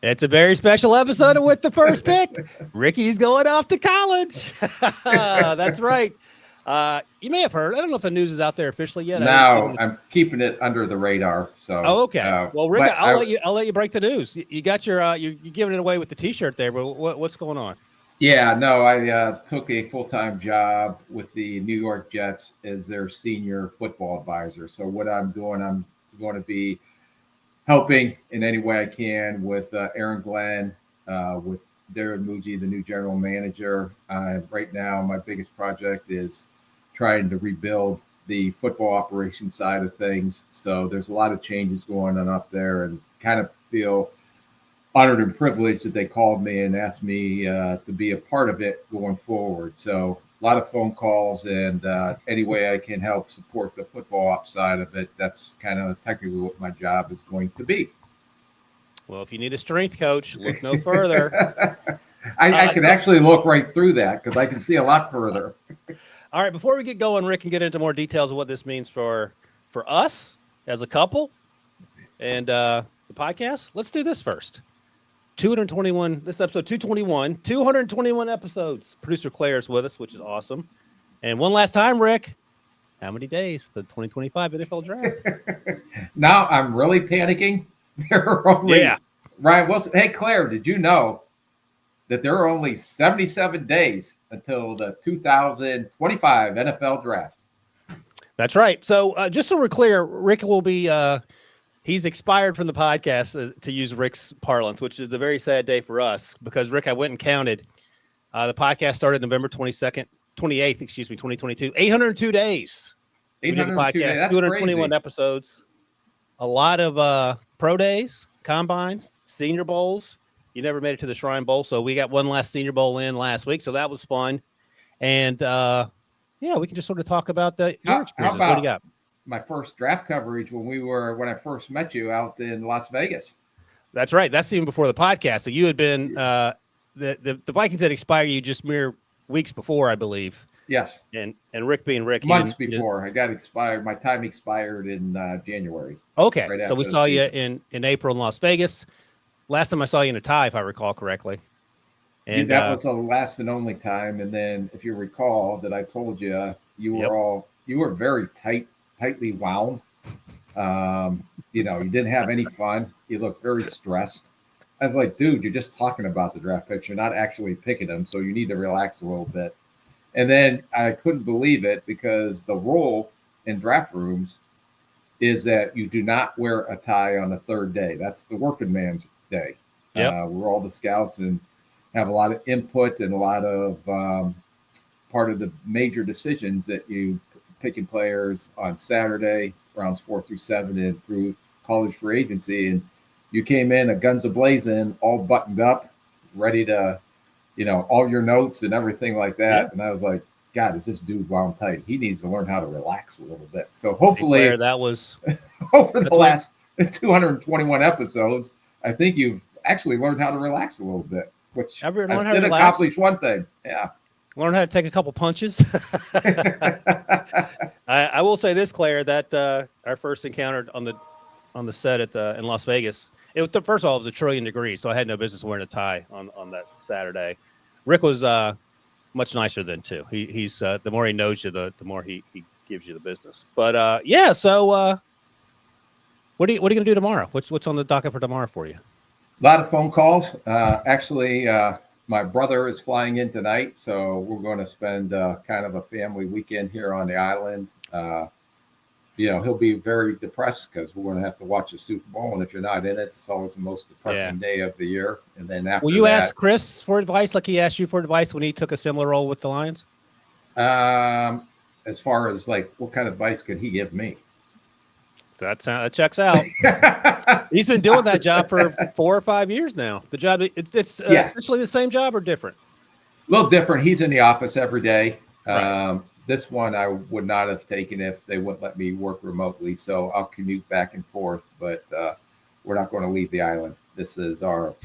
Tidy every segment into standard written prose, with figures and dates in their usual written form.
It's a very special episode of With the First Pick. Ricky's going off to college. That's right. You may have heard. I don't know if the news is out there officially yet. No, I'm keeping it under the radar. So, okay. Well, Rick, I'll let you break the news. You got your you're giving it away with the T-shirt there, but what's going on? Yeah, no, I took a full-time job with the New York Jets as their senior football advisor. So what I'm doing, I'm going to be helping in any way I can with Aaron Glenn, with Darren Muji, the new general manager. Right now, my biggest project is trying to rebuild the football operation side of things. So there's a lot of changes going on up there, and kind of feel honored and privileged that they called me and asked me to be a part of it going forward. So a lot of phone calls, and any way I can help support the football ops side of it, that's kind of technically what my job is going to be. Well, if you need a strength coach, look no further. I can actually look right through that because I can see a lot further. All right, before we get going, Rick, and get into more details of what this means for us as a couple and the podcast, let's do this first. 221, this episode 221 episodes. Producer Claire is with us, which is awesome. And one last time, Rick, how many days? The 2025 NFL draft. Now I'm really panicking. There are only Ryan Wilson. Hey, Claire, did you know that there are only 77 days until the 2025 NFL draft? That's right. So just so we're clear, Rick will be he's expired from the podcast, to use Rick's parlance, which is a very sad day for us because, Rick, I went and counted. The podcast started November 28th, 2022. 802 days. 802 days. That's 221 crazy. Episodes. A lot of pro days, combines, senior bowls. You never made it to the Shrine Bowl, so we got one last Senior Bowl in last week, so that was fun. And, we can just sort of talk about your experiences. What do you got? My first draft coverage when I first met you out in Las Vegas. That's right. That's even before the podcast. So you had been the Vikings had expired you just mere weeks before, I believe. Yes. And Rick being Rick, months before I got expired. My time expired in January. Okay. Right, so we saw you in April in Las Vegas. Last time I saw you in a tie, if I recall correctly. And that was the last and only time. And then, if you recall, that I told you you were very tightly wound. You didn't have any fun. You looked very stressed. I was like, dude, you're just talking about the draft picks. You're not actually picking them, so you need to relax a little bit. And then I couldn't believe it because the rule in draft rooms is that you do not wear a tie on the third day. That's the working man's day. We're all the scouts and have a lot of input and a lot of part of the major decisions that you picking players on Saturday, rounds 4 through 7, and through college free agency. And you came in a guns a-blazing, all buttoned up, ready to, all your notes and everything like that. Yeah. And I was like, God, is this dude wound tight? He needs to learn how to relax a little bit. So hopefully Claire, that was over the last 221 episodes, I think you've actually learned how to relax a little bit, which I did accomplish one thing. Yeah. Learn how to take a couple punches. I will say this, Claire, that our first encounter on the set in Las Vegas, first of all, it was 1 trillion degrees, so I had no business wearing a tie on that Saturday. Rick was much nicer then too. He's the more he knows you, the more he gives you the business. But so what are you gonna do tomorrow? What's on the docket for tomorrow for you? A lot of phone calls. Actually, my brother is flying in tonight, so we're going to spend kind of a family weekend here on the island. He'll be very depressed because we're going to have to watch the Super Bowl, and if you're not in it, it's always the most depressing day of the year. And then after will you ask Chris for advice like he asked you for advice when he took a similar role with the Lions? As far as what kind of advice could he give me? That checks out. He's been doing that job for 4 or 5 years now. The job, it's essentially the same job or different? A little different. He's in the office every day. Right. This one I would not have taken if they wouldn't let me work remotely. So I'll commute back and forth, but we're not going to leave the island. This is our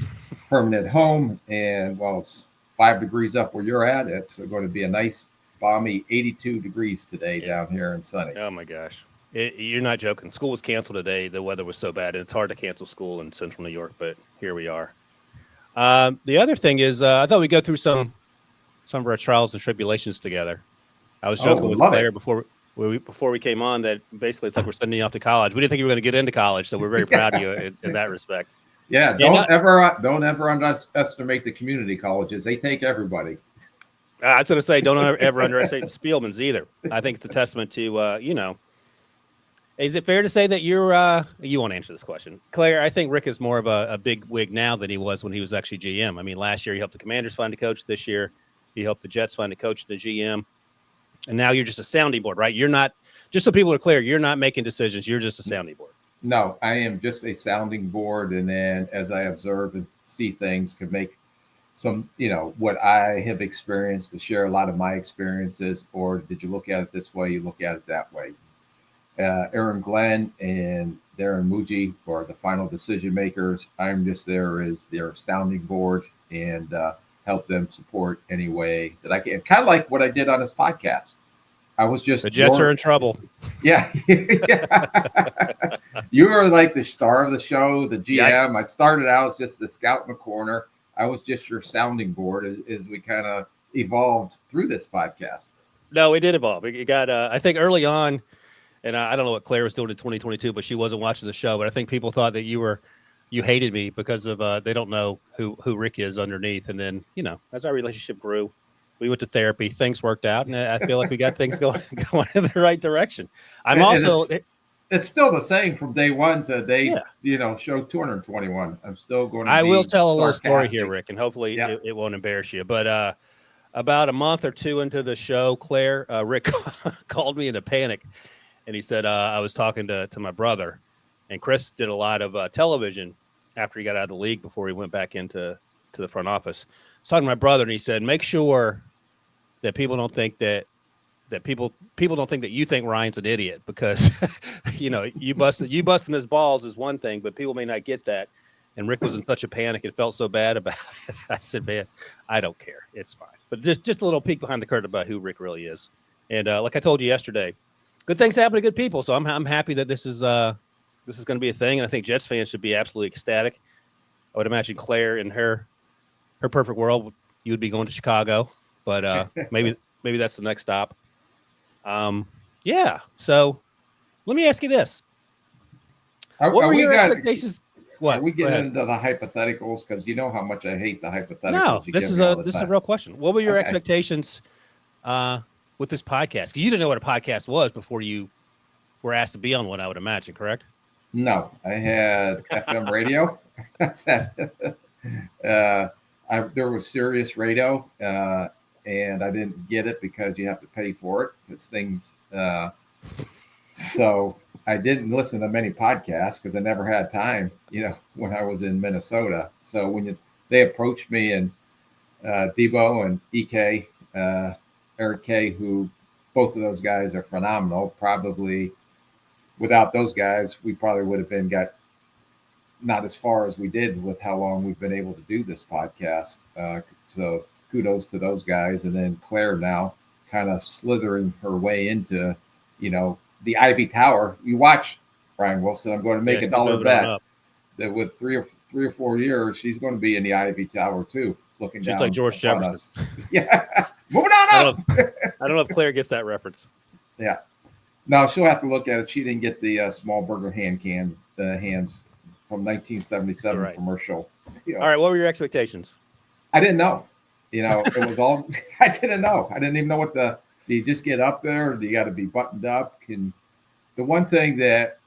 permanent home. And while it's 5 degrees up where you're at, it's going to be a nice, balmy 82 degrees today down here in sunny. Oh, my gosh. You're not joking. School was canceled today. The weather was so bad, and it's hard to cancel school in central New York, but here we are. The other thing is, I thought we'd go through some of our trials and tribulations together. I was joking with love Claire it. before we came on that basically it's like we're sending you off to college. We didn't think you were going to get into college, so we're very proud of you in that respect. Yeah, And don't ever underestimate the community colleges. They take everybody. I was going to say, don't ever underestimate the Spielmans either. I think it's a testament to Is it fair to say that you won't answer this question, Claire? I think Rick is more of a big wig now than he was when he was actually GM. I mean, last year he helped the Commanders find a coach. This year he helped the Jets find a coach and the GM. And now you're just a sounding board, right? You're not, just so people are clear, you're not making decisions. You're just a sounding board. No, I am just a sounding board. And then as I observe and see things, could make some, what I have experienced to share a lot of my experiences, or did you look at it this way? You look at it that way. Aaron Glenn and Darren Muji are the final decision makers. I'm just there as their sounding board and help them support any way that I can. Kind of like what I did on this podcast. I was just the Jets are in trouble. Yeah. You were like the star of the show, the GM. Yeah. I started out as just the scout in the corner. I was just your sounding board as we kind of evolved through this podcast. No, it did evolve. It got, I think early on, and I don't know what Claire was doing in 2022, but she wasn't watching the show. But I think people thought that you hated me because of they don't know who Rick is underneath. And then, as our relationship grew, we went to therapy. Things worked out, and I feel like we got things going in the right direction. I'm also. It's still the same from day one to day, show 221. I'm still going to I will tell a little sarcastic. story here, Rick, and hopefully it won't embarrass you. But about a month or two into the show, Claire, Rick called me in a panic, and he said, I was talking to my brother, and Chris did a lot of television after he got out of the league before he went back into the front office. I was talking to my brother, and he said, make sure that people don't think that people don't think that you think Ryan's an idiot because, you busting his balls is one thing, but people may not get that. And Rick was in such a panic and felt so bad about it. I said, man, I don't care. It's fine. But just a little peek behind the curtain about who Rick really is. And like I told you yesterday, good things happen to good people. So I'm happy that this is going to be a thing. And I think Jets fans should be absolutely ecstatic. I would imagine Claire in her perfect world, you would be going to Chicago, but maybe that's the next stop. Yeah. So let me ask you this. What were your expectations? What? Are we getting into the hypotheticals? Because you know how much I hate the hypotheticals. No, this is a real question. What were your expectations with this podcast? Because you didn't know what a podcast was before you were asked to be on one, I would imagine, correct? No, I had FM radio. There was Sirius radio, and I didn't get it because you have to pay for it because things. So I didn't listen to many podcasts because I never had time, when I was in Minnesota. So when they approached me and Debo and EK, Eric K, who both of those guys are phenomenal. Probably without those guys, we probably would have got not as far as we did with how long we've been able to do this podcast. So kudos to those guys. And then Claire now kind of slithering her way into, the Ivy Tower. You watch Brian Wilson. I'm going to make a dollar bet that with three or 4 years, she's going to be in the Ivy Tower too, looking just down. Just like George Jefferson. Us. Yeah. Moving on up. I don't know if Claire gets that reference. Yeah. No, she'll have to look at it. She didn't get the small burger hands from 1977 commercial. All right. What were your expectations? I didn't know. It was all, I didn't know. I didn't even know do you just get up there? Or do you got to be buttoned up? The one thing that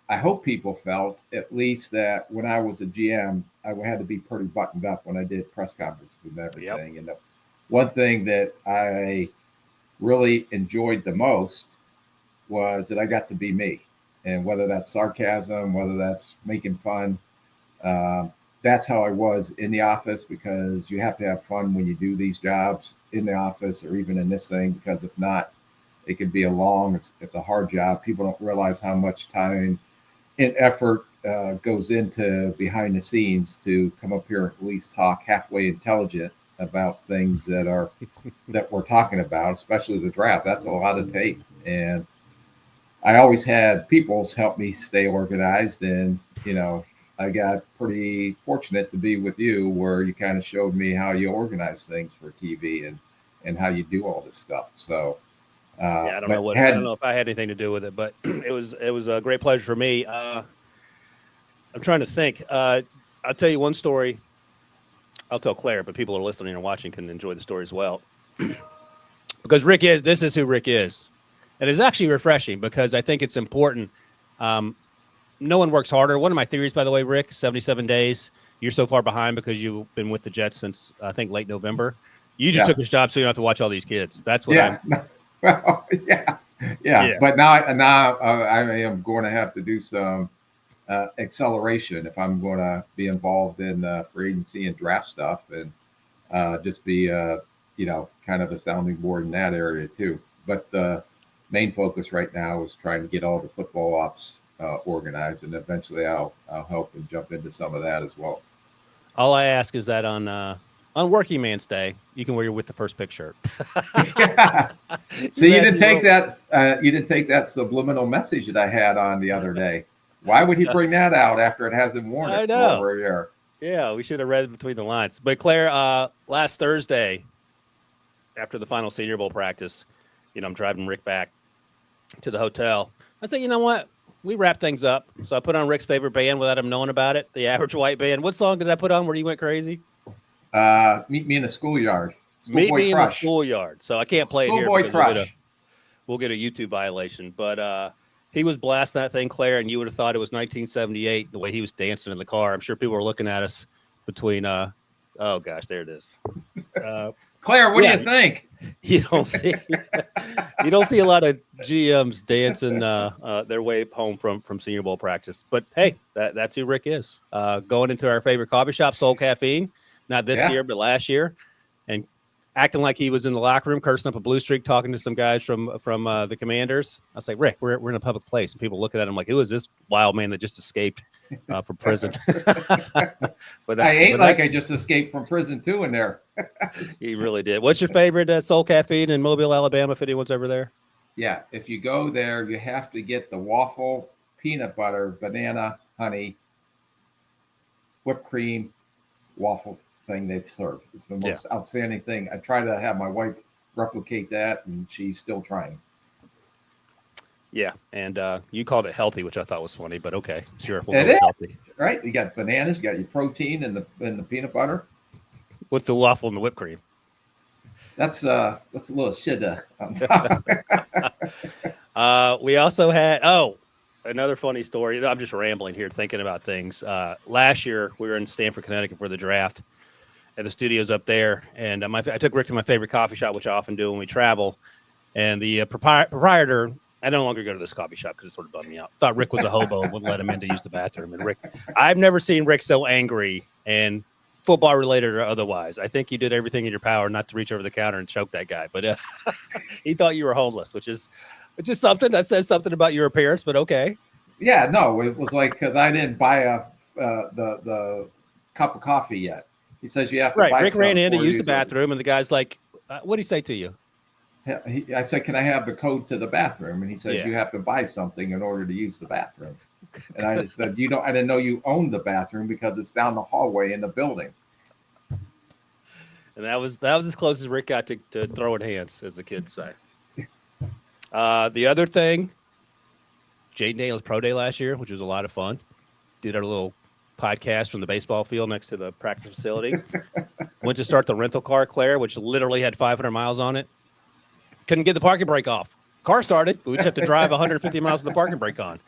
I hope people felt, at least, that when I was a GM, I had to be pretty buttoned up when I did press conferences and everything. Yep. And the one thing that I really enjoyed the most was that I got to be me. And whether that's sarcasm, whether that's making fun, that's how I was in the office, because you have to have fun when you do these jobs in the office or even in this thing, because if not, it could be it's a hard job. People don't realize how much time and effort goes into behind the scenes to come up here and at least talk halfway intelligent about things that we're talking about, especially the draft. That's a lot of tape. And I always had Peoples help me stay organized, and I got pretty fortunate to be with you, where you kind of showed me how you organize things for TV and how you do all this stuff. So, Yeah, I don't know if I had anything to do with it, but it was a great pleasure for me. I'm trying to think. I'll tell you one story. I'll tell Claire, but people who are listening and watching can enjoy the story as well. Because this is who Rick is. And it's actually refreshing because I think it's important. No one works harder. One of my theories, by the way, Rick, 77 days. You're so far behind because you've been with the Jets since, I think, late November. You just took this job so you don't have to watch all these kids. That's what I'm. Well, yeah. But now I am going to have to do some acceleration if I'm going to be involved in free agency and draft stuff, and just be kind of a sounding board in that area too. But the main focus right now is trying to get all the football ops organized, and eventually I'll help and jump into some of that as well. All I ask is that on Working Man's Day, you can wear your With the First Pick shirt. Yeah. So you didn't take that. You didn't take that subliminal message that I had on the other day. Why would he bring that out after it hasn't worn it for over a year? Yeah, we should have read between the lines. But Claire, last Thursday, after the final Senior Bowl practice, I'm driving Rick back to the hotel. I said, you know what? We wrap things up. So I put on Rick's favorite band without him knowing about it, the Average White Band. What song did I put on where you went crazy? Meet Me in the Schoolyard. Meet Me in the Schoolyard. So I can't play it here. Schoolboy Crush. We'll get a YouTube violation. But he was blasting that thing, Claire, and you would have thought it was 1978, the way he was dancing in the car. I'm sure people were looking at us between, oh, gosh, there it is. Claire, what do you think? You don't see a lot of GMs dancing their way home from Senior Bowl practice. But, hey, that's who Rick is. Going into our favorite coffee shop, Soul Caffeine, not this year, but last year, and acting like he was in the locker room, cursing up a blue streak, talking to some guys from the Commanders. I was like, Rick, we're in a public place. And people looking at him like, who is this wild man that just escaped from prison? I just escaped from prison, too, in there. He really did. What's your favorite Soul Caffeine in Mobile, Alabama, if anyone's over there? Yeah, if you go there, you have to get the waffle, peanut butter, banana, honey, whipped cream, waffle thing they serve. It's the most outstanding thing. I try to have my wife replicate that, and she's still trying. Yeah, and you called it healthy, which I thought was funny, but okay, sure. We'll go healthy. Right? You got bananas, you got your protein and the peanut butter. What's the waffle and the whipped cream? That's a little sugar. We also had another funny story. I'm just rambling here, thinking about things. Last year, we were in Stamford, Connecticut for the draft, and the studio's up there. And I took Rick to my favorite coffee shop, which I often do when we travel. And the proprietor, I no longer go to this coffee shop because it sort of bummed me out. Thought Rick was a hobo and wouldn't let him in to use the bathroom. And Rick, I've never seen Rick so angry, and football related or otherwise. I think you did everything in your power not to reach over the counter and choke that guy. But he thought you were homeless, which is something that says something about your appearance. But okay. Yeah, no, it was like because I didn't buy the cup of coffee yet. He says you have to buy. Rick ran in to use the bathroom, and the guy's like, "What did he say to you?" I said, "Can I have the code to the bathroom?" And he says, "You have to buy something in order to use the bathroom." And I said, I didn't know you owned the bathroom because it's down the hallway in the building." And that was as close as Rick got to throwing hands, as the kids say. The other thing, Jaden Daniels Pro Day last year, which was a lot of fun. Did our little podcast from the baseball field next to the practice facility. Went to start the rental car, Claire, which literally had 500 miles on it. Couldn't get the parking brake off. Car started, but we just have to drive 150 miles with the parking brake on.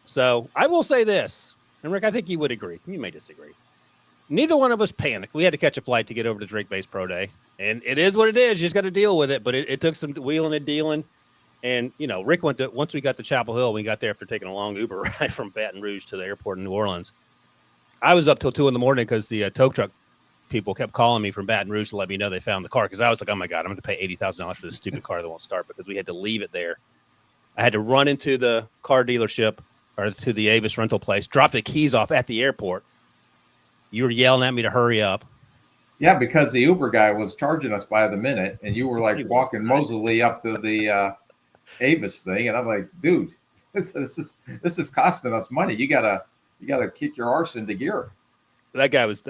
So I will say this, and Rick, I think you would agree. You may disagree. Neither one of us panicked. We had to catch a flight to get over to Drake Base Pro Day, and it is what it is. You just got to deal with it. But it took some wheeling and dealing. And, Rick once we got to Chapel Hill, we got there after taking a long Uber ride from Baton Rouge to the airport in New Orleans. I was up till 2 a.m. because the tow truck people kept calling me from Baton Rouge to let me know they found the car. Because I was like, oh, my God, I'm going to pay $80,000 for this stupid car that won't start because we had to leave it there. I had to run into the car dealership or to the Avis rental place, drop the keys off at the airport. You were yelling at me to hurry up. Yeah, because the Uber guy was charging us by the minute, and you were like walking moseyly up to the Avis thing, and I'm like, dude, this is costing us money. You gotta kick your arse into gear. That guy was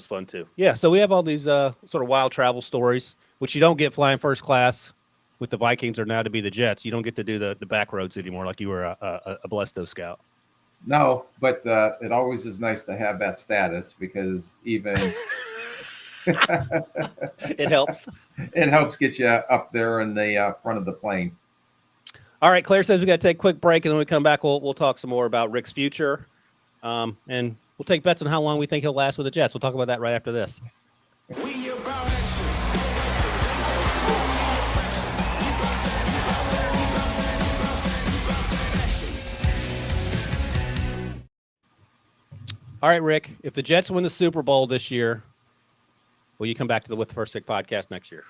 fun too. Yeah. So we have all these sort of wild travel stories, which you don't get flying first class with the Vikings or now to be the Jets. You don't get to do the back roads anymore like you were a Blesto scout. No, but it always is nice to have that status because even it helps. It helps get you up there in the front of the plane. All right, Claire says we got to take a quick break, and then when we come back, we'll talk some more about Rick's future, and we'll take bets on how long we think he'll last with the Jets. We'll talk about that right after this. All right, Rick, if the Jets win the Super Bowl this year, will you come back to the With the First Pick podcast next year?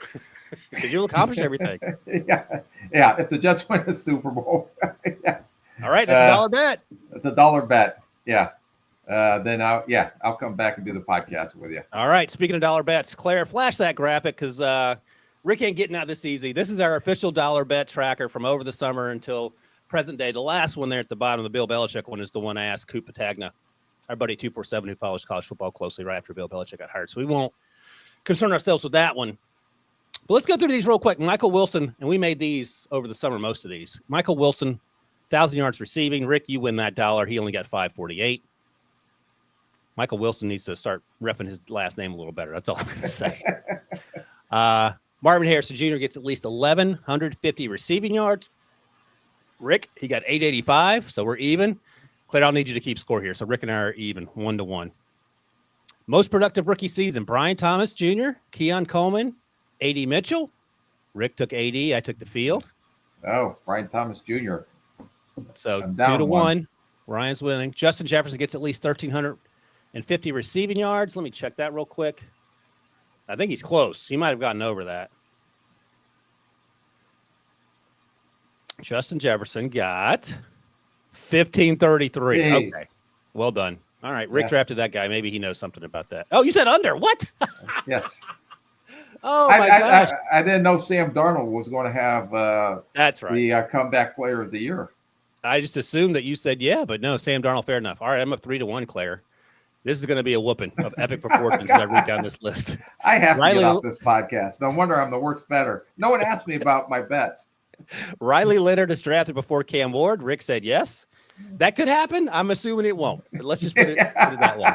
Because you'll accomplish everything. Yeah. If the Jets win the Super Bowl, yeah. All right, that's $1 bet. That's $1 bet. Yeah. Then I'll come back and do the podcast with you. All right. Speaking of dollar bets, Claire, flash that graphic because Rick ain't getting out this easy. This is our official dollar bet tracker from over the summer until present day. The last one there at the bottom, the Bill Belichick one, is the one I asked Coop Patagna, our buddy 247 who follows college football closely right after Bill Belichick got hired. So we won't concern ourselves with that one. But let's go through these real quick. Michael Wilson, and we made these over the summer, most of these. Michael Wilson, 1,000 yards receiving. Rick, you win that $1. He only got 548. Michael Wilson needs to start repping his last name a little better. That's all I'm going to say. Marvin Harrison Jr. gets at least 1,150 receiving yards. Rick, he got 885, so we're even. Claire, I'll need you to keep score here. So Rick and I are even, 1-1. Most productive rookie season, Brian Thomas Jr., Keon Coleman, A.D. Mitchell. Rick took A.D., I took the field. Oh, Brian Thomas Jr. So 2-1. Ryan's winning. Justin Jefferson gets at least 1,350 receiving yards. Let me check that real quick. I think he's close. He might have gotten over that. Justin Jefferson got 1,533. Jeez. Okay. Well done. All right. Rick drafted that guy. Maybe he knows something about that. Oh, you said under. What? Yes. Oh, my gosh. I didn't know Sam Darnold was going to have that's right. The comeback player of the year. I just assumed that you said, yeah, but no, Sam Darnold, fair enough. All right, I'm up 3-1, Claire. This is going to be a whooping of epic proportions as I read down this list. I have to get off this podcast. No wonder I'm the worst better. No one asked me about my bets. Riley Leonard is drafted before Cam Ward. Rick said yes. That could happen. I'm assuming it won't. But let's just put it that way.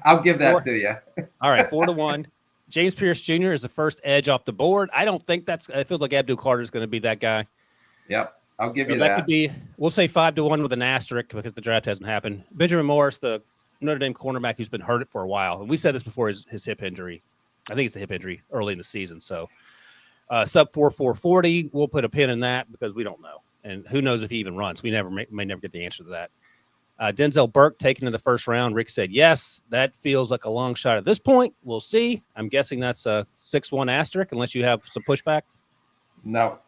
I'll give that to you. All right, 4-1. James Pierce Jr. is the first edge off the board. I don't think I feel like Abdul Carter is going to be that guy. Yep. I'll give you that. That could be, we'll say 5-1 with an asterisk because the draft hasn't happened. Benjamin Morris, the Notre Dame cornerback who's been hurt for a while. And we said this before his hip injury. I think it's a hip injury early in the season. So sub 4.40, we'll put a pin in that because we don't know. And who knows if he even runs. We may never get the answer to that. Denzel Burke taken in the first round. Rick said yes. That feels like a long shot at this point. We'll see. I'm guessing that's a 6-1 asterisk unless you have some pushback. No,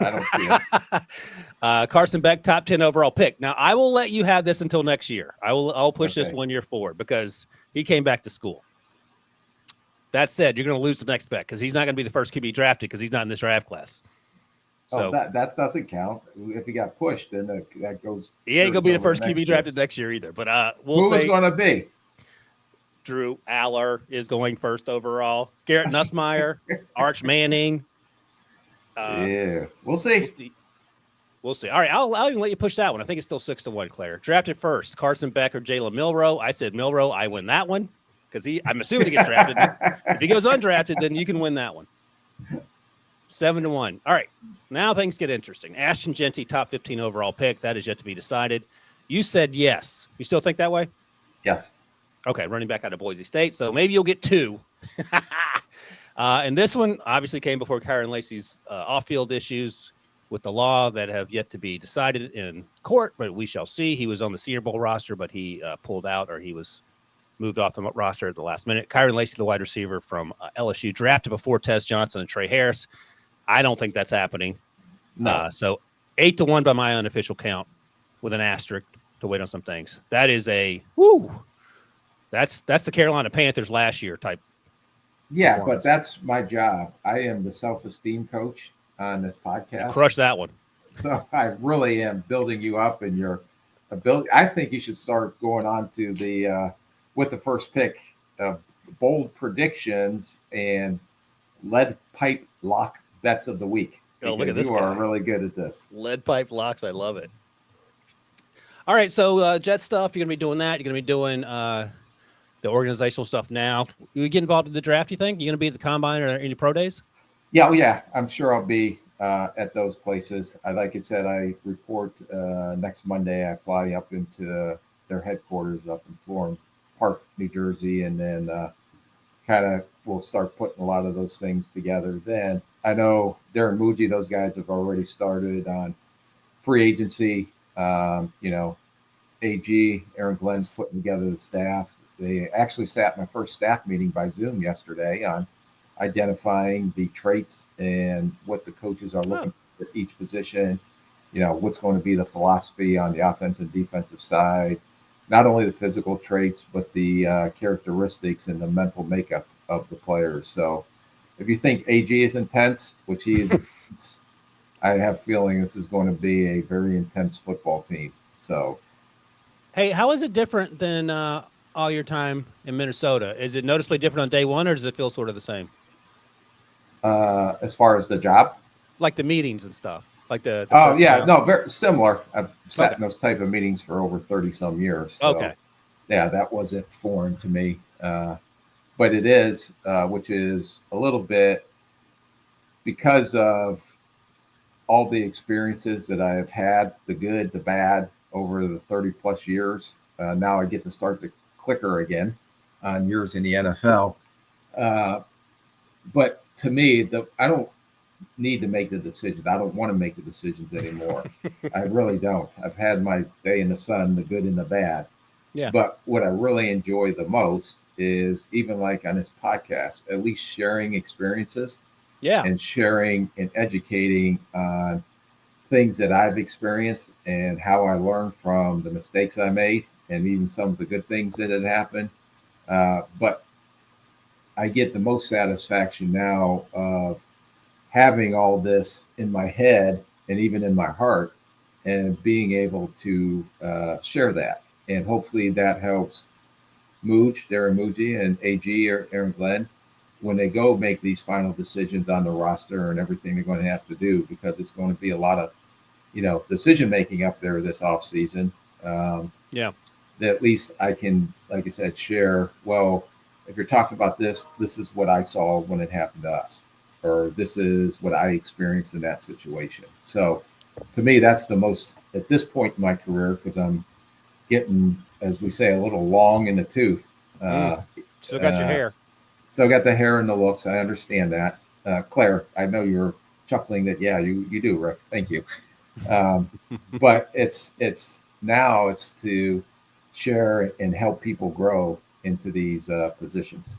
I don't see it. Carson Beck, top 10 overall pick. Now, I will let you have this until next year. I'll push this 1 year forward because he came back to school. That said, you're going to lose the next bet because he's not going to be the first QB drafted because he's not in this draft class. So that doesn't count. If he got pushed, then that goes. He ain't going to be the first QB drafted next year either. But who is going to be? Drew Aller is going first overall. Garrett Nussmeier, Arch Manning. Yeah, we'll see. We'll see. All right, I'll even let you push that one. I think it's still 6-1, Claire. Drafted first, Carson Beck or Jalen Milroe. I said Milroe. I win that one because I'm assuming he gets drafted. If he goes undrafted, then you can win that one. 7-1. All right, now things get interesting. Ashton Jeanty, top 15 overall pick. That is yet to be decided. You said yes. You still think that way? Yes. Okay, running back out of Boise State. So maybe you'll get 2. And this one obviously came before Kyron Lacey's off-field issues with the law that have yet to be decided in court, but we shall see. He was on the Senior Bowl roster, but he pulled out or he was moved off the roster at the last minute. Kyron Lacey, the wide receiver from LSU, drafted before Tez Johnson and Trey Harris. I don't think that's happening. No. So 8-1 by my unofficial count with an asterisk to wait on some things. That is that's the Carolina Panthers last year type. Yeah, but that's my job. I am the self-esteem coach on this podcast. Crush that one. So I really am building you up in your ability. I think you should start going on to the with the first pick, bold predictions and lead pipe lock bets of the week, Oh, look at because this you are guy. really good at this. Lead pipe locks. I love it. All right, so Jet stuff. You're gonna be doing that. You're gonna be doing the organizational stuff now. You get involved in the draft? You think you're gonna be at the combine or any pro days? Yeah, well, yeah, I'm sure I'll be at those places. Like I said, I report next Monday. I fly up into their headquarters up in Florham Park, New Jersey, and then kind of we'll start putting a lot of those things together. Then I know Darren Muji, those guys have already started on free agency. AG, Aaron Glenn's putting together the staff. They actually sat in my first staff meeting by Zoom yesterday on identifying the traits and what the coaches are looking for at each position. What's going to be the philosophy on the offensive and defensive side, not only the physical traits, but the characteristics and the mental makeup of the players. So if you think AG is intense, which he is, I have a feeling this is going to be a very intense football team. So, hey, how is it different than all your time in Minnesota? Is it noticeably different on day one, or does it feel sort of the same? as far as the job, Like the meetings and stuff, like the oh yeah, personnel? no, very similar. I've sat Okay. in those type of meetings for over 30 some years. So Okay. yeah, that wasn't foreign to me. But it is, which is a little bit because of all the experiences that I've had, the good, the bad, over the 30 plus years. Now I get to start the clicker again on years in the NFL. Uh, but to me, I don't need to make the decisions. I don't want to make the decisions anymore. I really don't. I've had my day in the sun, the good and the bad. Yeah. But what I really enjoy the most is, even like on this podcast, at least sharing experiences Yeah. and sharing and educating on things that I've experienced and how I learned from the mistakes I made and even some of the good things that had happened. But I get the most satisfaction now of having all this in my head and even in my heart, and being able to share that. And hopefully that helps Darren Muji, and AG or Aaron Glenn when they go make these final decisions on the roster and everything they're going to have to do, because it's going to be a lot of decision making up there this off season. Yeah. That at least I can, like I said, share. Well, if you're talking about this, this is what I saw when it happened to us, or this is what I experienced in that situation. So, to me, that's the most at this point in my career, because I'm getting, as we say, a little long in the tooth. Still got your hair. Still got the hair and the looks. I understand that. Claire, I know you're chuckling that. Yeah, you do, Rick. Thank you. But it's now it's to share and help people grow into these positions.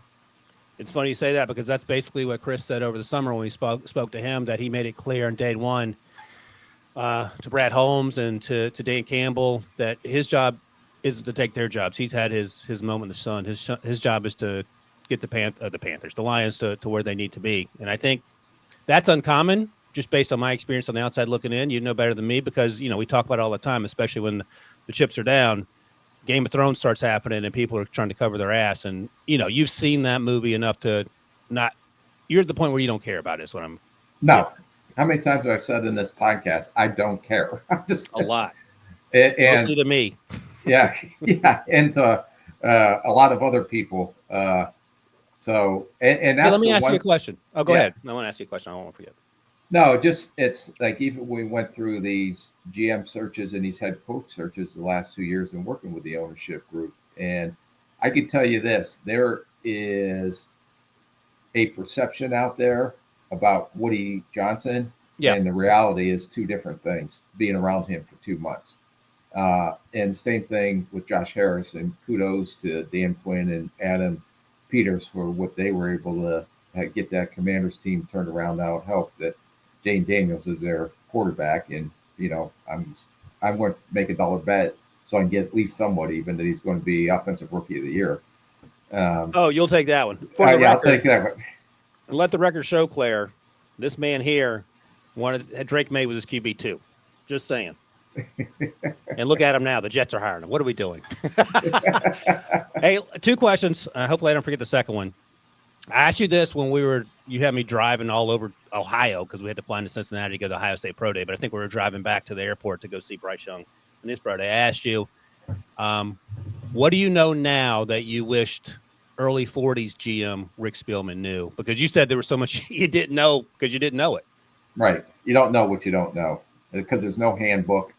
It's funny you say that, because that's basically what Chris said over the summer when we spoke to him, that he made it clear on day one to Brad Holmes and to Dan Campbell that his job isn't to take their jobs. He's had his moment in the sun. His job is to get the Panthers, the Lions, to where they need to be. And I think that's uncommon, just based on my experience on the outside looking in. You know better than me, because we talk about it all the time, especially when the chips are down. Game of Thrones starts happening and people are trying to cover their ass. And you've seen that movie enough to not. You're at the point where you don't care about it. Is what I'm getting No, how many times have I said in this podcast, I don't care. I'm just a lot, and mostly to me. yeah, yeah, and to a lot of other people. So and Hey, that's let me the ask you one. a question. Oh, go Yeah, ahead. I want to ask you a question. I won't forget. no, just it's like even we went through these GM searches and these head coach searches the last 2 years and working with the ownership group, and I can tell you this: there is a perception out there about Woody Johnson, Yeah. and the reality is two different things. Being around him for 2 months, and same thing with Josh Harris. And kudos to Dan Quinn and Adam Peters for what they were able to get that Commanders team turned around. Now it helped that Jane Daniels is their quarterback, and I'm going to make a dollar bet so I can get at least somewhat even that he's going to be offensive rookie of the year. Oh, you'll take that one for the Yeah, I'll record. take that. And let the record show, Claire, this man here wanted Drake May was his QB too. Just saying. And look at them now. The Jets are hiring them. What are we doing? Hey, 2 questions. Hopefully I don't forget the second one. I asked you this when you had me driving all over Ohio because we had to fly into Cincinnati to go to the Ohio State Pro Day. But I think we were driving back to the airport to go see Bryce Young in his Pro Day. I asked you, what do you know now that you wished early 40s GM Rick Spielman knew? Because you said there was so much you didn't know because you didn't know it. Right. You don't know what you don't know because there's no handbook.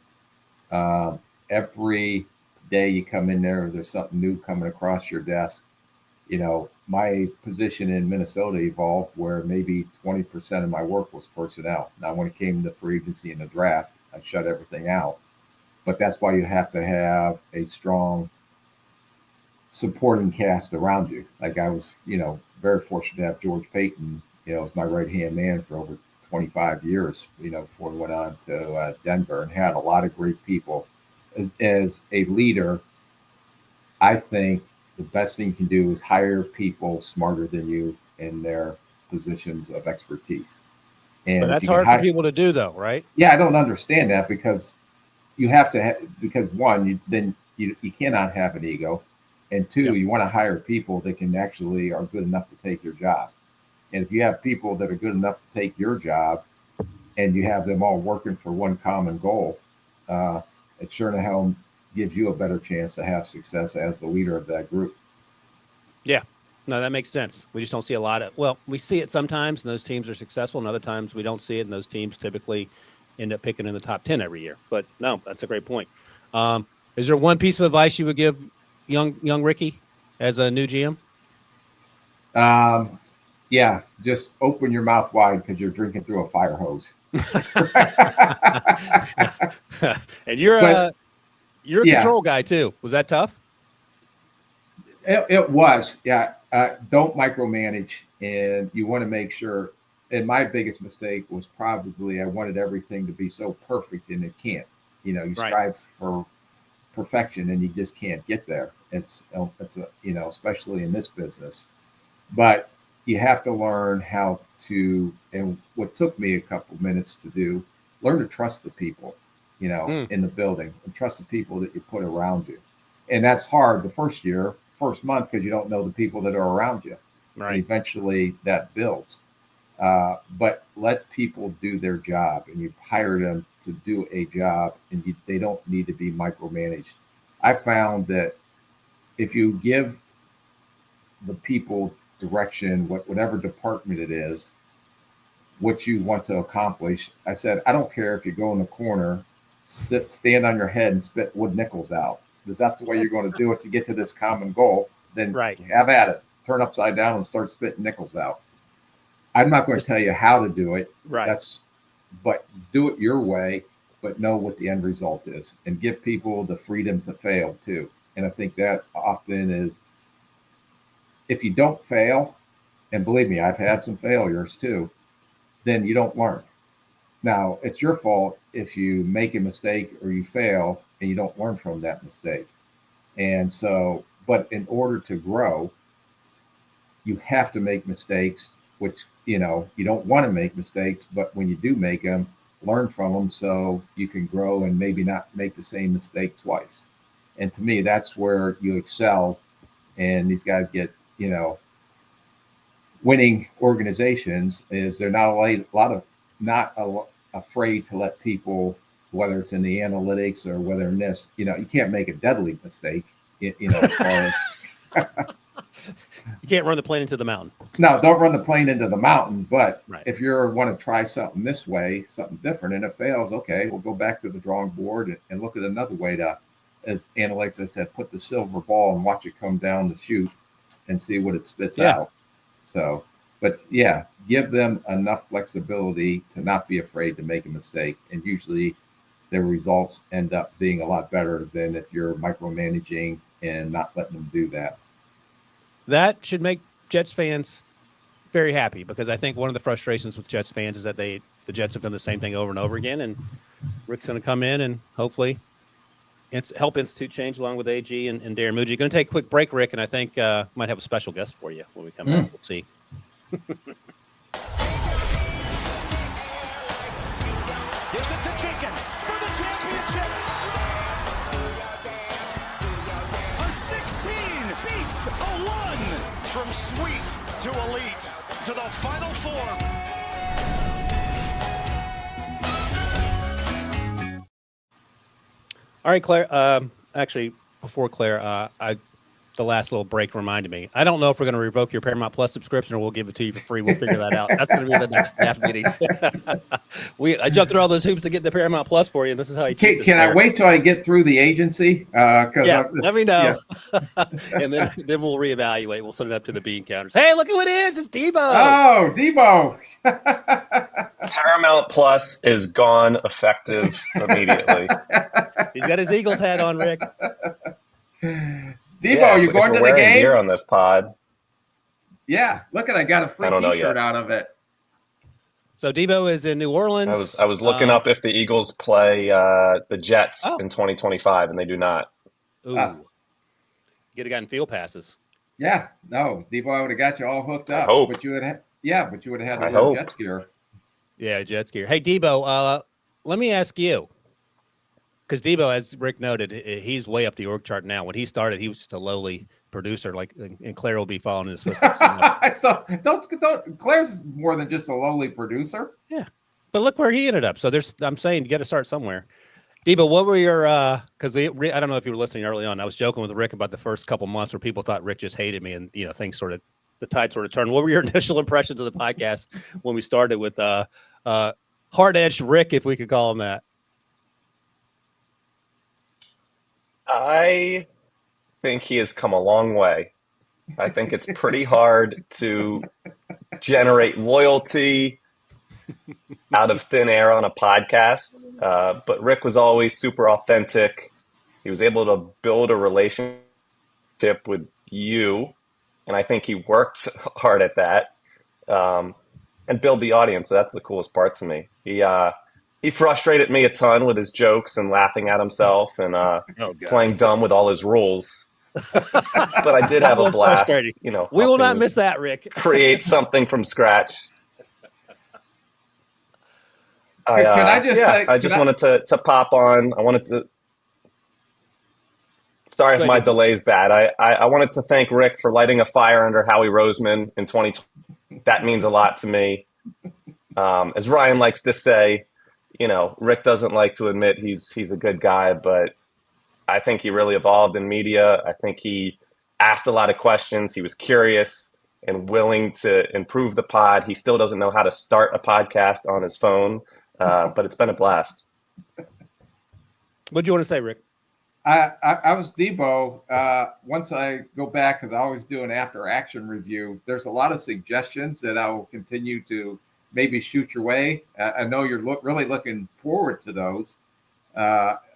Every day you come in there's something new coming across your desk. My position in Minnesota evolved where maybe 20% of my work was personnel. Now, when it came to free agency and the draft, I shut everything out. But that's why you have to have a strong supporting cast around you. Like I was, very fortunate to have George Payton, as my right-hand man for over 25 years, before we went on to Denver, and had a lot of great people. As a leader, I think the best thing you can do is hire people smarter than you in their positions of expertise. But that's hard for people to do, though, right? Yeah, I don't understand that because you have to because one, you cannot have an ego, and two, you want to hire people that can actually are good enough to take your job. And if you have people that are good enough to take your job, and you have them all working for one common goal, it sure to hell gives you a better chance to have success as the leader of that group. Yeah. No, that makes sense. We just don't see a lot of, we see it sometimes and those teams are successful, and other times we don't see it, and those teams typically end up picking in the top 10 every year. But no, that's a great point. Is there one piece of advice you would give young Ricky as a new GM? Yeah, just open your mouth wide because you're drinking through a fire hose. And you're a control guy too. Was that tough? It was, yeah. Don't micromanage, and you want to make sure. And my biggest mistake was probably I wanted everything to be so perfect, and it can't. You strive for perfection, and you just can't get there. It's especially in this business. But you have to learn how to, and what took me a couple minutes to do, learn to trust the people, in the building, and trust the people that you put around you. And that's hard the first month, because you don't know the people that are around you. Right. And eventually that builds. But let people do their job, and you hire them to do a job, and they don't need to be micromanaged. I found that if you give the people direction, whatever department it is, what you want to accomplish. I said, I don't care if you go in the corner, stand on your head and spit wood nickels out. Because that's the way you're going to do it to get to this common goal. Then have at it. Turn upside down and start spitting nickels out. I'm not going to tell you how to do it. Right. But do it your way, but know what the end result is, and give people the freedom to fail too. And I think that often is, if you don't fail, and believe me, I've had some failures too, then you don't learn. Now, it's your fault if you make a mistake or you fail and you don't learn from that mistake. And so, but in order to grow, you have to make mistakes, which, you don't want to make mistakes, but when you do make them, learn from them so you can grow and maybe not make the same mistake twice. And to me, that's where you excel. And these guys get, winning organizations is they're not afraid to let people, whether it's in the analytics or whether in this, you can't make a deadly mistake, as far as you can't run the plane into the mountain. No, don't run the plane into the mountain. But if you want to try something this way, something different, and it fails, okay, we'll go back to the drawing board and look at another way to, as analytics, I said, put the silver ball and watch it come down the chute and see what it spits out. So, but yeah, give them enough flexibility to not be afraid to make a mistake. And usually their results end up being a lot better than if you're micromanaging and not letting them do that. That should make Jets fans very happy, because I think one of the frustrations with Jets fans is that the Jets have done the same thing over and over again. And Rick's going to come in and hopefully help institute change along with AG and Darren Muji. Going to take a quick break, Rick, and I think might have a special guest for you when we come back. We'll see. Gives it to Jenkins for the championship. From sweet to elite to the Final Four. All right, Claire. Actually, before Claire, the last little break reminded me. I don't know if we're going to revoke your Paramount Plus subscription or we'll give it to you for free. We'll figure that out. That's going to be the next staff meeting. I jumped through all those hoops to get the Paramount Plus for you, and this is how you treat it. Can I wait till I get through the agency? Let me know. Yeah. And then we'll reevaluate. We'll send it up to the bean counters. Hey, look who it is. It's Debo. Oh, Debo. Paramount Plus is gone, effective immediately. He's got his Eagles hat on, Rick. Debo, you going to the game? Gear on this pod. Yeah, look at I got a free T-shirt out of it. So Debo is in New Orleans. I was looking up if the Eagles play the Jets in 2025, and they do not. Ooh, get a guy in field passes. Yeah, no, Debo, I would have got you all hooked up. But you would have, but you would have had to wear Jets gear. Yeah, Jets gear. Hey, Debo, let me ask you. Because Debo, as Rick noted, he's way up the org chart now. When he started, he was just a lowly producer, and Claire will be following his footsteps. So don't. Claire's more than just a lowly producer. Yeah, but look where he ended up. So I'm saying you got to start somewhere. Debo, what were your? Because I don't know if you were listening early on. I was joking with Rick about the first couple months where people thought Rick just hated me, and things the tide sort of turned. What were your initial impressions of the podcast when we started with hard-edged Rick, if we could call him that? I think he has come a long way. I think it's pretty hard to generate loyalty out of thin air on a podcast. But Rick was always super authentic. He was able to build a relationship with you, and I think he worked hard at that, and build the audience. So that's the coolest part to me. He frustrated me a ton with his jokes and laughing at himself and playing dumb with all his rules. But I did have a blast. We will not miss that, Rick. Create something from scratch. I just wanted to pop on. I wanted to. Sorry if my delay is bad. I wanted to thank Rick for lighting a fire under Howie Roseman in 2020. That means a lot to me. As Ryan likes to say, Rick doesn't like to admit he's a good guy, but I think he really evolved in media. I think he asked a lot of questions. He was curious and willing to improve the pod. He still doesn't know how to start a podcast on his phone, but it's been a blast. What do you want to say, Rick? I was Debo. Once I go back, because I always do an after-action review, there's a lot of suggestions that I will continue to maybe shoot your way. I know you're really looking forward to those.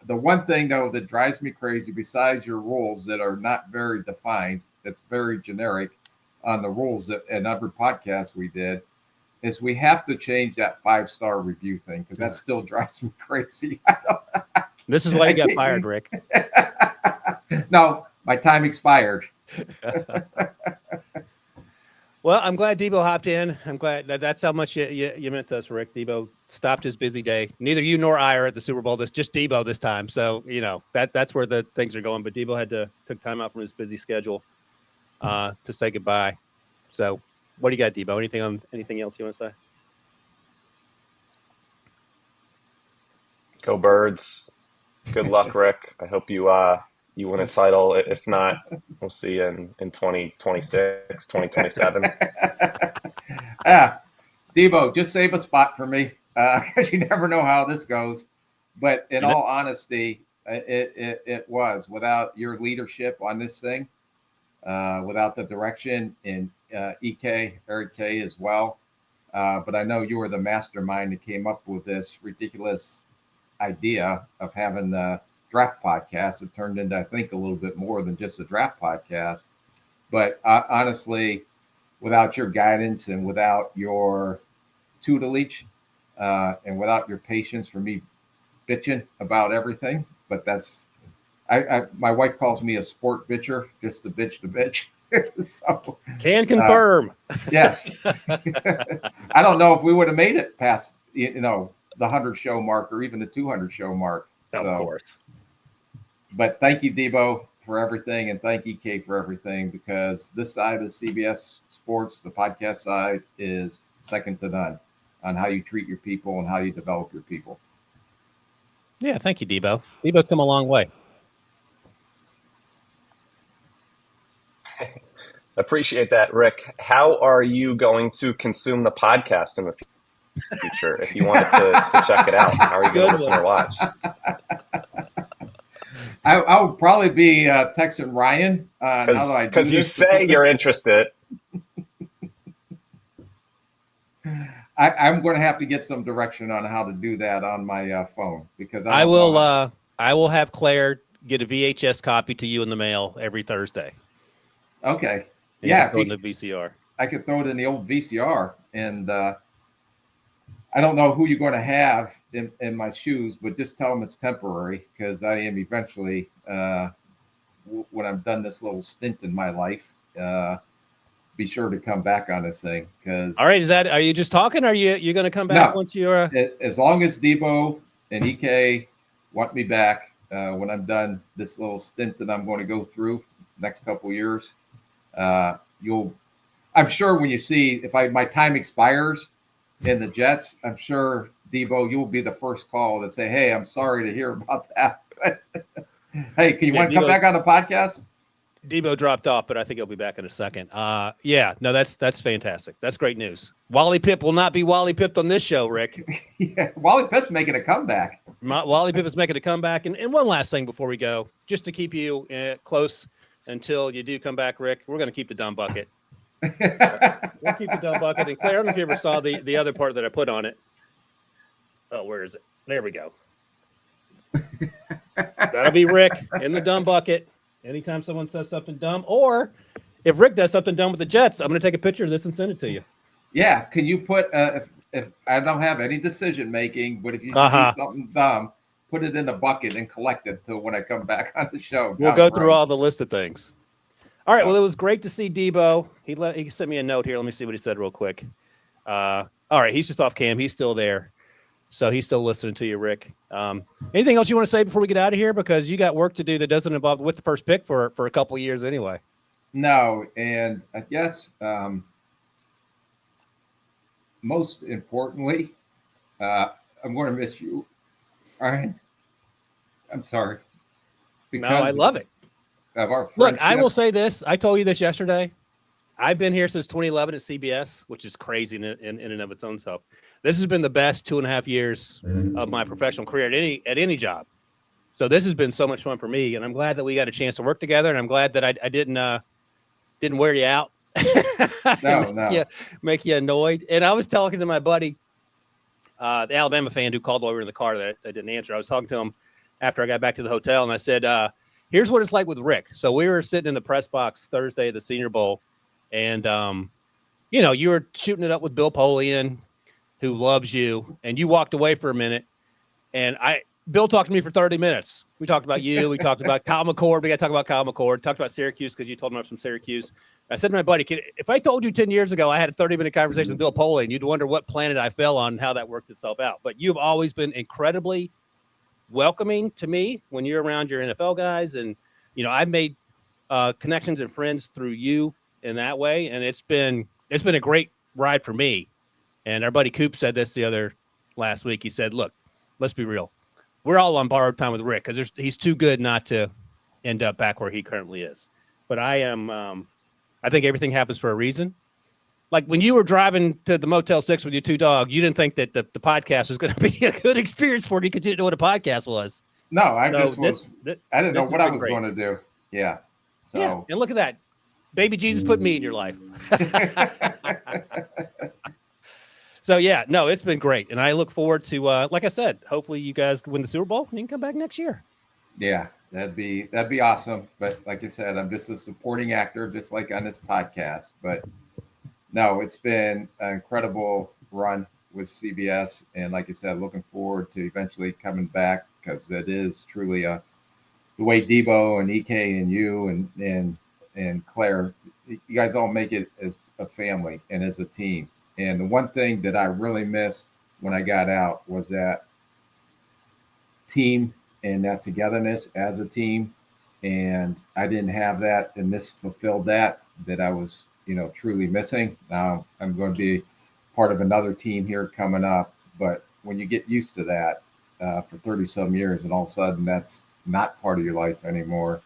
The one thing, though, that drives me crazy, besides your rules that are not very defined, that's very generic on the rules that in every podcast we did, is we have to change that 5-star review thing, because that still drives me crazy. This is why you got fired, Rick. No, my time expired. Well, I'm glad Debo hopped in. I'm glad that's how much you meant to us, Rick. Debo stopped his busy day. Neither you nor I are at the Super Bowl. Just Debo this time. So, that's where the things are going. But Debo took time out from his busy schedule to say goodbye. So what do you got, Debo? Anything else you want to say? Go Birds. Good luck, Rick. I hope you win a title. If not, we'll see you in 2026, 2027. Debo, just save a spot for me, because you never know how this goes. But in all honesty, it was without your leadership on this thing, without the direction in Eric K as well. But I know you were the mastermind that came up with this ridiculous idea of having the draft podcast. It turned into, I think, a little bit more than just a draft podcast. But honestly, without your guidance and without your tutelage and without your patience for me bitching about everything, but that's my wife calls me a sport bitcher, just the bitch. So, can confirm. Yes. I don't know if we would have made it past the 100 show mark or even the 200 show mark. Of course. But thank you, Debo, for everything, and thank EK for everything, because this side of CBS Sports, the podcast side, is second to none on how you treat your people and how you develop your people. Yeah, thank you, Debo. Debo's come a long way. Appreciate that, Rick. How are you going to consume the podcast in the future if you wanted to check it out? How are you going to listen or watch? I would probably be texting Ryan on how do I do because you this. say you're interested. I'm going to have to get some direction on how to do that on my phone, because I will have Claire get a VHS copy to you in the mail every Thursday. Okay. And yeah. Throw in the VCR. I could throw it in the old VCR, and I don't know who you're going to have in my shoes, but just tell them it's temporary, because I am eventually, when I'm done this little stint in my life, be sure to come back on this thing. Because all right, are you just talking? Or you're going to come back once you're as long as Debo and EK want me back when I'm done this little stint that I'm going to go through next couple of years, I'm sure when you see if my time expires in the Jets, I'm sure, Debo, you'll be the first call to say, "Hey, I'm sorry to hear about that." Hey, can you want to come back on the podcast? Debo dropped off, but I think he'll be back in a second. That's fantastic. That's great news. Wally Pipp will not be Wally Pipped on this show, Rick. Yeah, Wally Pipp's making a comeback. Wally Pipp is making a comeback. And one last thing before we go, just to keep you close until you do come back, Rick, we're going to keep the dumb bucket. We'll keep the dumb bucket. And Claire, I don't know if you ever saw the other part that I put on it. Oh, where is it? There we go. That'll be Rick in the dumb bucket. Anytime someone says something dumb, or if Rick does something dumb with the Jets, I'm going to take a picture of this and send it to you. Yeah. Can you put, if I don't have any decision making, but if you see something dumb, put it in the bucket and collect it till when I come back on the show. We'll go through all the list of things. All right. Well, it was great to see Debo. He sent me a note here. Let me see what he said real quick. All right. He's just off cam. He's still there. So he's still listening to you, Rick. Anything else you want to say before we get out of here? Because you got work to do that doesn't involve with the first pick for a couple of years anyway. No, and I guess most importantly, I'm going to miss you. All right. I'm sorry. No, I love it. Of our Look, I will say this. I told you this yesterday. I've been here since 2011 at CBS, which is crazy in and of its own self. This has been the best 2.5 years of my professional career at any job. So this has been so much fun for me, and I'm glad that we got a chance to work together. And I'm glad that I didn't wear you out, make you annoyed. And I was talking to my buddy, the Alabama fan who called over in the car that I didn't answer. I was talking to him after I got back to the hotel, and I said, "Here's what it's like with Rick." So we were sitting in the press box Thursday at the Senior Bowl, and you were shooting it up with Bill Polian, who loves you, and you walked away for a minute, and Bill talked to me for 30 minutes. We talked about you. We talked about Kyle McCord. We got to talk about Kyle McCord. Talked about Syracuse because you told him I was from Syracuse. I said to my buddy, if I told you 10 years ago I had a 30-minute conversation with Bill Polian, you'd wonder what planet I fell on and how that worked itself out. But you've always been incredibly welcoming to me when you're around your NFL guys, and I've made connections and friends through you in that way, and it's been a great ride for me. And our buddy Coop said this last week. He said, "Look, let's be real. We're all on borrowed time with Rick because he's too good not to end up back where he currently is." But I am. I think everything happens for a reason. Like when you were driving to the Motel 6 with your two dogs, you didn't think that the podcast was going to be a good experience for you because you didn't know what a podcast was. No, I didn't know what I was going to do. Yeah. So yeah, and look at that. Baby Jesus put me in your life. So, yeah, no, it's been great. And I look forward to, like I said, hopefully you guys win the Super Bowl and you can come back next year. Yeah, that'd be awesome. But like I said, I'm just a supporting actor, just like on this podcast. But no, it's been an incredible run with CBS. And like I said, looking forward to eventually coming back because it is truly the way Debo and EK and you and Claire, you guys all make it as a family and as a team. And the one thing that I really missed when I got out was that team and that togetherness as a team. and I didn't have that, and this fulfilled that I was, truly missing. Now I'm going to be part of another team here coming up, but when you get used to that for 30 some years, and all of a sudden that's not part of your life anymore,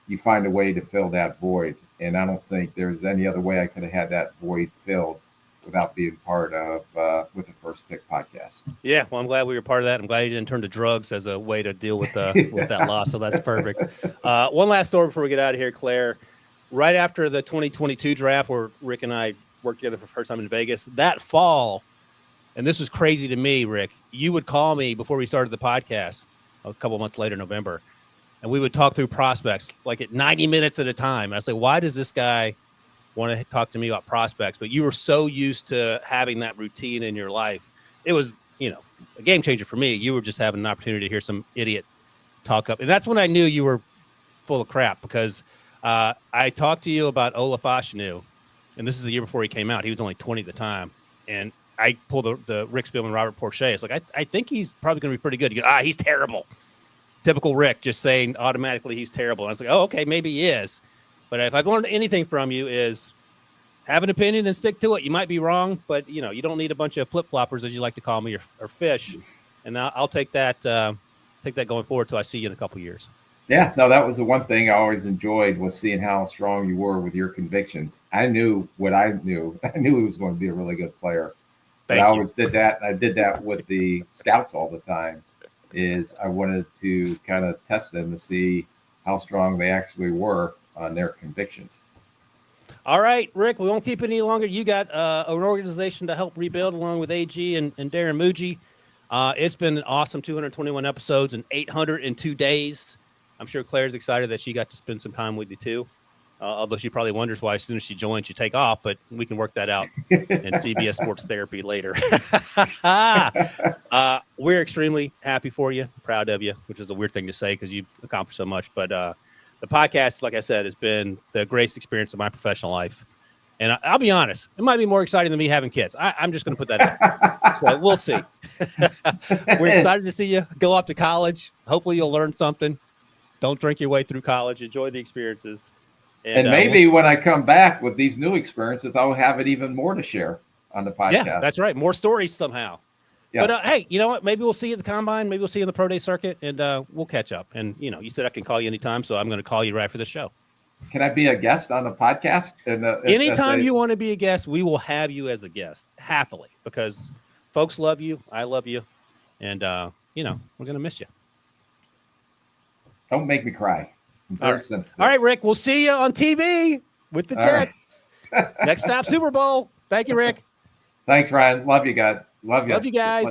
you find a way to fill that void. And I don't think there's any other way I could have had that void filled without being part of with the First Pick podcast. Yeah, well, I'm glad we were part of that. I'm glad you didn't turn to drugs as a way to deal with with that loss. So that's perfect. One last story before we get out of here, Claire. Right after the 2022 draft, where Rick and I worked together for the first time in Vegas, that fall, and this was crazy to me, Rick, you would call me before we started the podcast a couple months later, November, and we would talk through prospects like at 90 minutes at a time. And I was like, why does this guy want to talk to me about prospects? But you were so used to having that routine in your life. It was, a game changer for me. You were just having an opportunity to hear some idiot talk up. And that's when I knew you were full of crap, because I talked to you about Olaf Ashanu, and this is the year before he came out. He was only 20 at the time. And I pulled the Rick Spielman, Robert Porcher. It's like, I think he's probably going to be pretty good. He goes, he's terrible. Typical Rick, just saying automatically he's terrible. And I was like, oh, okay, maybe he is. But if I've learned anything from you is have an opinion and stick to it. You might be wrong, but you don't need a bunch of flip-floppers, as you like to call me, or fish. And I'll take that going forward till I see you in a couple of years. Yeah, no, that was the one thing I always enjoyed, was seeing how strong you were with your convictions. I knew what I knew. I knew he was going to be a really good player. But I always did that. I did that with the scouts all the time. Is I wanted to kind of test them to see how strong they actually were on their convictions. All right, Rick, we won't keep it any longer. You got an organization to help rebuild along with AG and Darren Muji. It's been an awesome 221 episodes and 802 days. I'm sure Claire's excited that she got to spend some time with you too. Although she probably wonders why as soon as she joins, you take off, but we can work that out in CBS Sports Therapy later. We're extremely happy for you, proud of you, which is a weird thing to say because you've accomplished so much. But the podcast, like I said, has been the greatest experience of my professional life. And I'll be honest, it might be more exciting than me having kids. I'm just going to put that out. So we'll see. We're excited to see you go off to college. Hopefully you'll learn something. Don't drink your way through college. Enjoy the experiences. And maybe when I come back with these new experiences, I'll have it even more to share on the podcast. Yeah, that's right. More stories somehow. Yes. But hey, you know what? Maybe we'll see you at the Combine. Maybe we'll see you in the Pro Day circuit, and we'll catch up. And, you said I can call you anytime, so I'm going to call you right after the show. Can I be a guest on the podcast? Anytime you want to be a guest, we will have you as a guest, happily, because folks love you. I love you. And, we're going to miss you. Don't make me cry. All right, Rick, we'll see you on TV with the Jets. Right. Next stop, Super Bowl. Thank you, Rick. Thanks, Ryan. Love you guys. Love you guys.